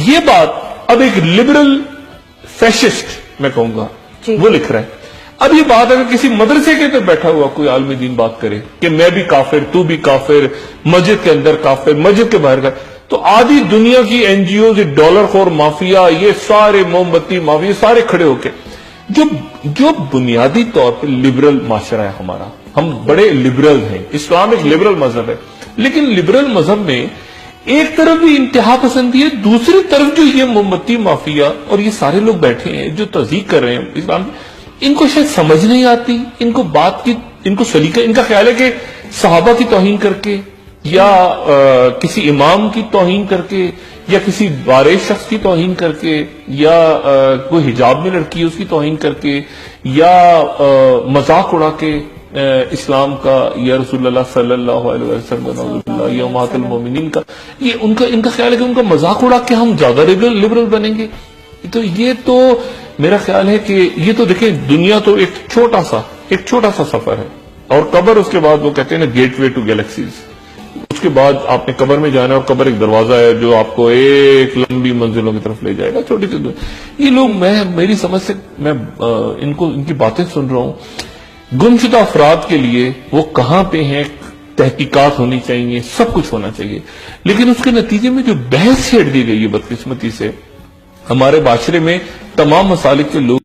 یہ بات اب ایک لبرل فیشسٹ میں کہوں گا وہ لکھ رہا ہے. اب یہ بات اگر کسی مدرسے کے اندر بیٹھا ہوا کوئی عالم دین بات کرے کہ میں بھی کافر تو بھی کافر، مسجد کے اندر کافر مسجد کے باہر کا، تو آدھی دنیا کی این جی اوز، ڈالر خور مافیا، یہ سارے موم بتی مافیا سارے کھڑے ہو کے جو بنیادی طور پہ لبرل معاشرہ ہے ہمارا، ہم بڑے لبرل ہیں، اسلام ایک لبرل مذہب ہے، لیکن لبرل مذہب میں ایک طرف بھی انتہا پسندی ہے، دوسری طرف جو یہ موم بتی مافیا اور یہ سارے لوگ بیٹھے ہیں جو تضحیق کر رہے ہیں اسلام، ان کو شاید سمجھ نہیں آتی، ان کو بات کی، ان کو سلیقہ، ان کا خیال ہے کہ صحابہ کی توہین کر کے یا کسی امام کی توہین کر کے یا کسی وارث شخص کی توہین کر کے یا کوئی حجاب میں لڑکی ہے اس کی توہین کر کے یا مذاق اڑا کے اسلام کا یا رسول اللہ صلی اللہ علیہ وسلم یا امہات المومنین کا، یہ ان کا خیال ہے کہ ان کا مذاق اڑا کے ہم زیادہ لبرل بنیں گے. تو یہ تو میرا خیال ہے کہ یہ تو دیکھیں دنیا تو ایک چھوٹا سا سفر ہے، اور قبر اس کے بعد وہ کہتے ہیں نا گیٹ وے ٹو گیلیکسیز، اس کے بعد آپ نے قبر میں جانا ہے، اور قبر ایک دروازہ ہے جو آپ کو ایک لمبی منزلوں کی طرف لے جائے گا. چھوٹی سی یہ لوگ، میری سمجھ سے میں ان کی باتیں سن رہا ہوں، گمشدہ افراد کے لیے وہ کہاں پہ ہیں، تحقیقات ہونی چاہیے، سب کچھ ہونا چاہیے، لیکن اس کے نتیجے میں جو بحث چھیڑ دی گئی ہے بدقسمتی سے ہمارے معاشرے میں تمام مسالک کے لوگ